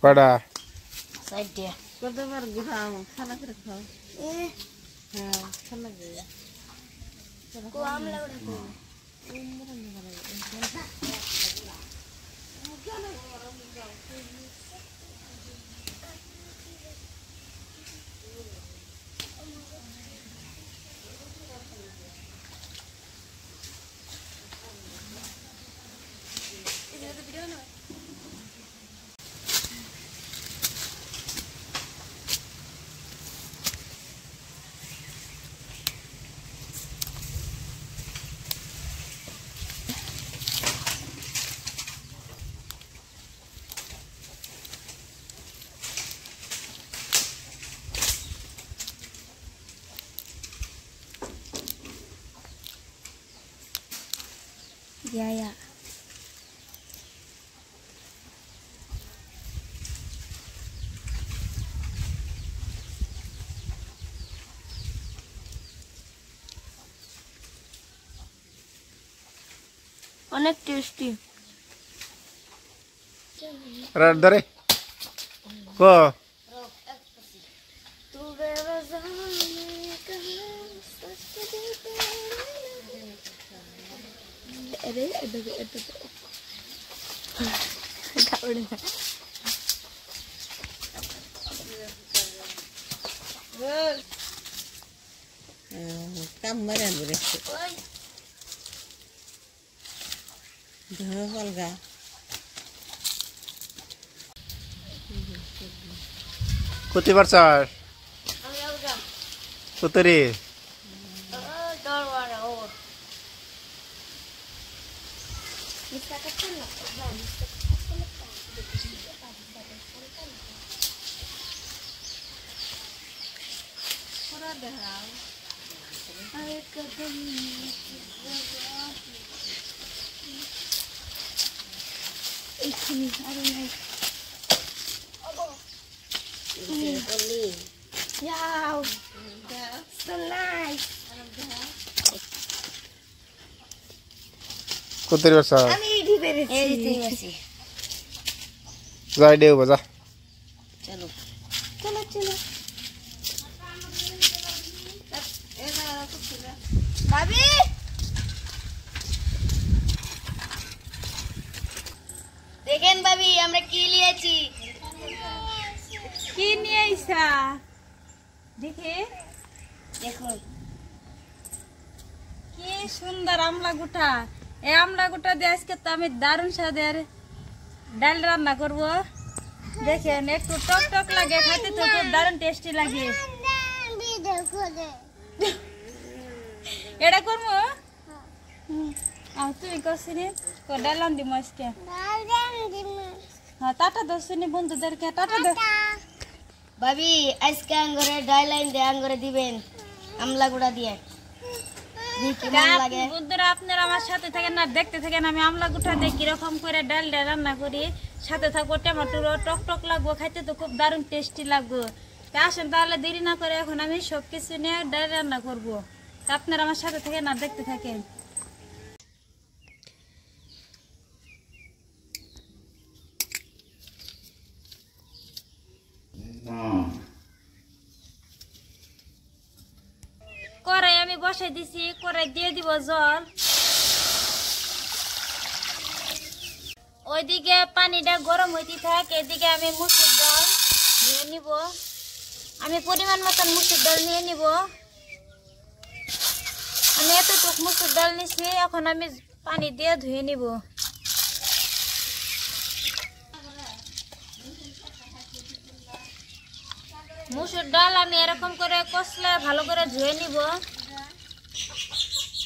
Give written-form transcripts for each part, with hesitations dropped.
Pada. Side dia. Kau tu baru gihang, sana kerja kau. Sana gaya. Kau Amra udah kau. Diya. Onek tasty. Radare. Ko. Kamera beres. Dah olga. Kuti barsar. Putri. Wow, so nice. Kuti barsar. Ini beres. Zai deu baza. Chalo. Babi. দেখেন ভাবি আমরা কি নিয়েছি কি নিয়ে আইসা দেখে দেখুন কি সুন্দর আমলা গুটা এই আমলা গুটা দিয়ে আজকে তো আমি দারুণ স্বাদের ডাল রান্না করব দেখেন একটু টক টক লাগে খেতে তো খুব দারুণ টেস্টি লাগে এটা করবো তুমি করছিনি তো ডাল রান্ধি আজকে হ্যাঁ টাটা দোসনি বন্ধুদেরকে টাটা দে ভাবি আজকে আঙ্গুরে ডাইলাইন দে আঙ্গুরে দিবেন আমলা গুড়া দিয়ে কেমন লাগে বন্ধুরা আপনারা আমার সাথে থাকেন না দেখতে থাকেন আমি আমলা গুটা দিয়ে কিরকম করে ডাল রান্না করি সাথে থাকবো টমেটো টক টক লাগবো খাইতে তো খুব দারুণ টেস্টি লাগবে তা আসেন তাহলে দেরি না করে এখন আমি সব কিছু নিয়ে ডাল রান্না করবো তা আপনারা আমার সাথে থাকেন না দেখতে থাকেন কড়াই আমি বসাই দিছি কড়াই দিয়ে দিব জল ওইদিকে পানিটা গরম হইতে থাক এদিকে আমি মুসুর ডাল নিয়ে নিব আমি পরিমাণ মতন মুসুর ডাল নিয়ে নিব আমি এতটুকু মুসুর ডাল নিছি এখন আমি পানি দিয়ে ধুয়ে নিব মুসুর ডাল আমি এরকম করে কষলে ভালো করে ধুয়ে নিব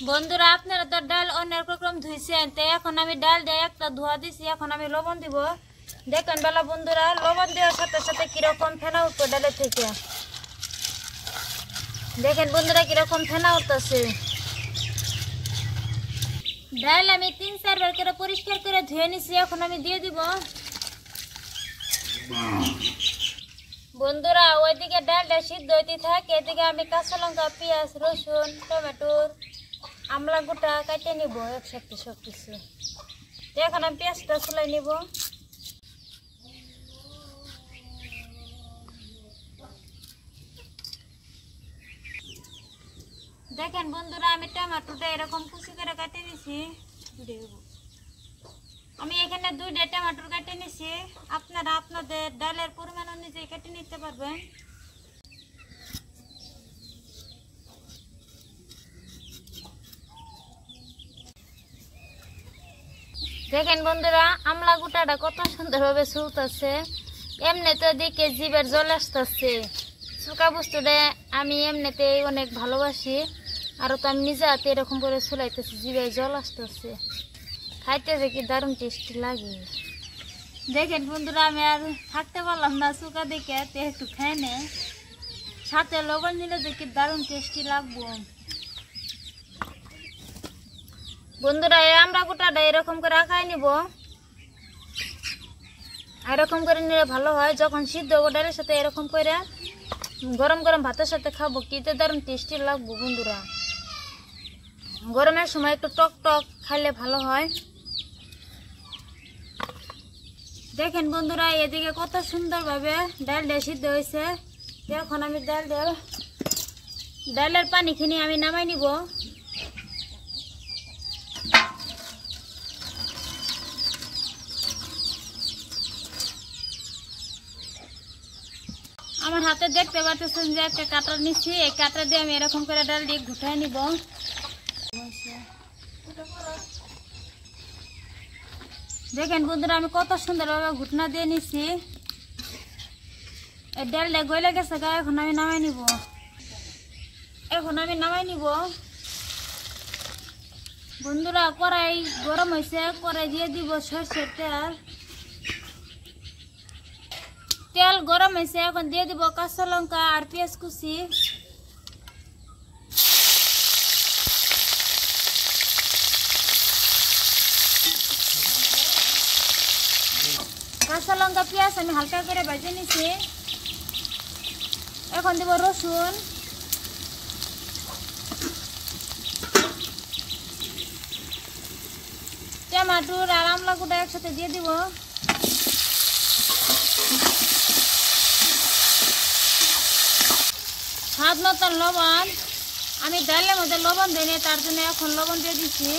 বন্ধুরা আপনারা তো ডাল অনেক রকম ধুইছেন তাই এখন আমি ডাল দিয়ে একটা ধোয়া দিছি এখন আমি লবণ দিব দেখেন বেলা বন্ধুরা লবণ দেওয়ার সাথে সাথে কিরকম ফেনা উঠতো ডালের থেকে দেখেন বন্ধুরা কিরকম ফেনা উঠতেছে ডাল আমি 3-4 বার করে পরিষ্কার করে ধুয়ে নিছি এখন আমি দিয়ে দিব বন্ধুরা ওইদিকে ডালটা সিদ্ধ হইতে থাকে এদিকে আমি কাঁচা লঙ্কা পেঁয়াজ রসুন টমেটো আমলা গোটা কাটে নিব একসাথে সব কিছু তো এখন আমি পেঁয়াজটা ছুলাই নিব। দেখেন বন্ধুরা আমি টমেটোটা এরকম কুচি করে কেটে নিছি। আমি এখানে 2টা টমেটো কেটে নিছি, আপনারা আপনাদের ডালের পরিমাণ অনুযায়ী কেটে নিতে পারবেন। দেখেন বন্ধুরা আমলা গুটাটা কত সুন্দরভাবে চলতেছে, এমনিতে দিকে জিভের জল আসতেছে। শুকা বস্তুটা আমি এমনিতে অনেক ভালোবাসি, আর তো আমি নিজে হাতে এরকম করে চুলাইতেছি, জিভে জল আসতেছে, খাইতে যে কি দারুণ টেস্টি লাগে। দেখেন বন্ধুরা আমি আর থাকতে পারলাম না শুকা দেখে, একটু খাই নে, সাথে লবণ দিলে যে কি দারুণ টেস্টি লাগবো। বন্ধুরা এই আমরা গোটাটা এরকম করে আঁকাই নিব, এরকম করে নিলে ভালো হয়। যখন সিদ্ধ গোটার সাথে এরকম করে গরম গরম ভাতের সাথে খাবো, কিতে দারুণ টেস্টি লাগবো। বন্ধুরা গরমের সময় একটু টক টক খাইলে ভালো হয়। দেখেন বন্ধুরা এদিকে কত সুন্দরভাবে ডালটা সিদ্ধ হয়েছে। এখন আমি ডালের পানি খিনি আমি নামাই নিব। আমার হাতে দেখতে পাচ্ছেন যে একটা কাঁটা নিচ্ছি, এই কাঁটা দিয়ে আমি এরকম করে ডাল দিয়ে ঘুটাই নিব। দেখেন বন্ধুরা আমি কত সুন্দরভাবে ঘুটনা দিয়ে নিচ্ছি, এই ডালটা গলে গেছে গা। এখন আমি নামাই নিব। বন্ধুরা কড়াই গরম হয়েছে, কড়াই দিয়ে দিব সরষের তেল। তেল গরম হয়েছে, এখন দিয়ে দিব কাঁচা লঙ্কা আর পেঁয়াজ কুচি। কাঁচা লঙ্কা পেঁয়াজ আমি হালকা করে ভেজে নিছি। এখন দিব রসুন, টমেটোর আর আমলা গুঁড়া একসাথে দিয়ে দিব। স্বাদ মতন লবণ, আমি ডালের মধ্যে লবণ দিই না, তার জন্য এখন লবণ দিয়ে দিচ্ছি।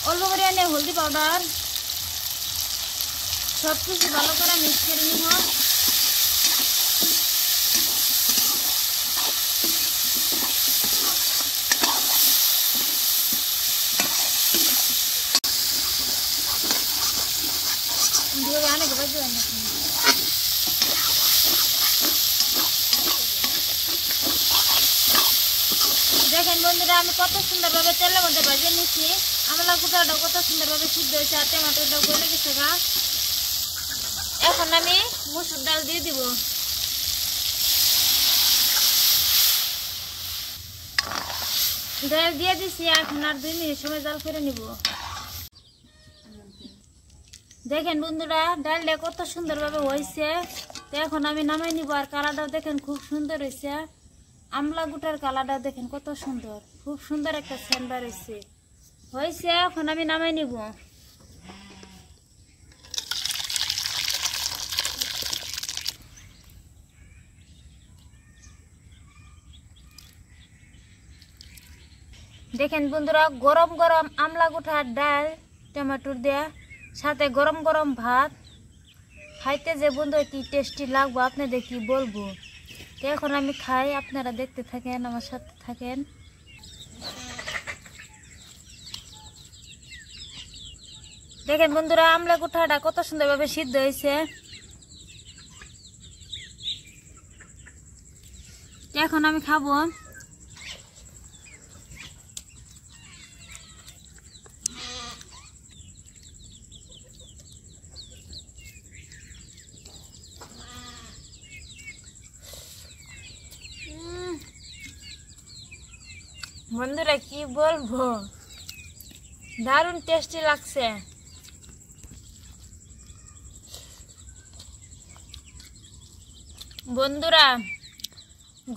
অল্প করে এনে হলদি পাউডার, সব কিছু ভালো করে মিক্স করে নিব। দেখেন বন্ধুরা আমি কত সুন্দরভাবে তেলের মধ্যে ভেজে নিচ্ছি। আমলা গুঁড়াটা কত সুন্দরভাবে সিদ্ধ হয়েছে, আর টমেটোটা গলে গেছে গা। এখন আমি মসুর ডাল দিয়ে দিব। ডাল দিয়ে দিচ্ছি, এখন আর 2 মিনিট সময় জাল করে নিব। দেখেন বন্ধুরা ডালটা কত সুন্দরভাবে হয়েছে, তো এখন আমি নামাই নিব। আর কালারটাও দেখেন খুব সুন্দর হয়েছে, আমলা গুটার কালারটা দেখেন কত সুন্দর, খুব সুন্দর একটা সেন্ট হয়েছে। এখন আমি নামাই নিব। দেখেন বন্ধুরা গরম গরম আমলা গুঠার ডাল টমেটোর দেয়া, সাথে গরম গরম ভাত, খাইতে যে বন্ধু কি টেস্টি লাগবে আপনাদের কি বলবো। তো এখন আমি খাই, আপনারা দেখতে থাকেন, আমার সাথে থাকেন। দেখেন বন্ধুরা আমলা গুঠাটা কত সুন্দরভাবে সিদ্ধ হয়েছে। এখন আমি খাবো। বন্ধুরা কি বলবো, দারুণ টেস্টি লাগছে। বন্ধুরা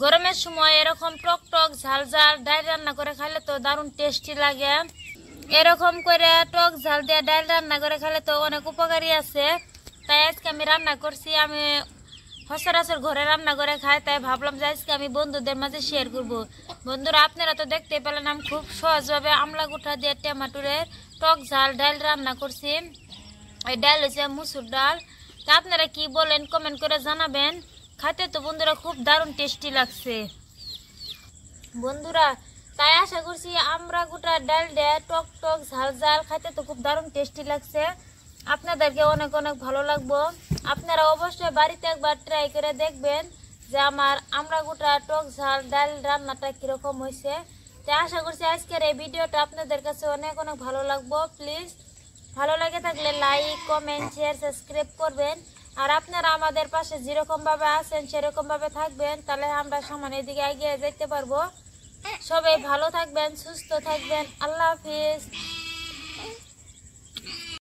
গরমের সময় এরকম টক টক ঝাল ঝাল ডাল রান্না করে খাইলে তো দারুণ টেস্টি লাগে। এরকম করে টক ঝাল দিয়ে ডাল রান্না করে খেলে তো অনেক উপকারী আছে। তাই আজকে আমি রান্না করছি। আমি সচরাচর ঘরে রান্না করে খাই, তাই ভাবলাম যে আজকে আমি বন্ধুদের মাঝে শেয়ার করব। বন্ধুরা আপনারা তো দেখতে পেলেন আমি খুব সহজভাবে আমলা গুঁঠা দিয়ে টমেটোর টক ঝাল ডাল রান্না করছি। এই ডাল হচ্ছে মুসুর ডাল। তা আপনারা কি বলেন কমেন্ট করে জানাবেন। খাইতে তো বন্ধুরা খুব দারুণ টেস্টি লাগছে বন্ধুরা। তাই আশা করছি আমরা গোটা ডাল দিয়ে টক টক ঝাল ঝাল খাইতে তো খুব দারুণ টেস্টি লাগছে, আপনাদেরকে অনেক অনেক ভালো লাগবো। আপনারা অবশ্যই বাড়িতে একবার ট্রাই করে দেখবেন যে আমার আমরা গোটা টক ঝাল ডাল রান্নাটা কিরকম হয়েছে। তাই আশা করছি আজকের এই ভিডিওটা আপনাদের কাছে অনেক অনেক ভালো লাগবো। প্লিজ ভালো লাগে থাকলে লাইক কমেন্ট শেয়ার সাবস্ক্রাইব করবেন। আর আপনারা আমাদের পাশে যেরকম ভাবে আছেন সেরকম ভাবে থাকবেন, তাহলে আমরা সামনের দিকে এগিয়ে যেতে পারবো। সবাই ভালো থাকবেন, সুস্থ থাকবেন। আল্লাহ হাফিজ।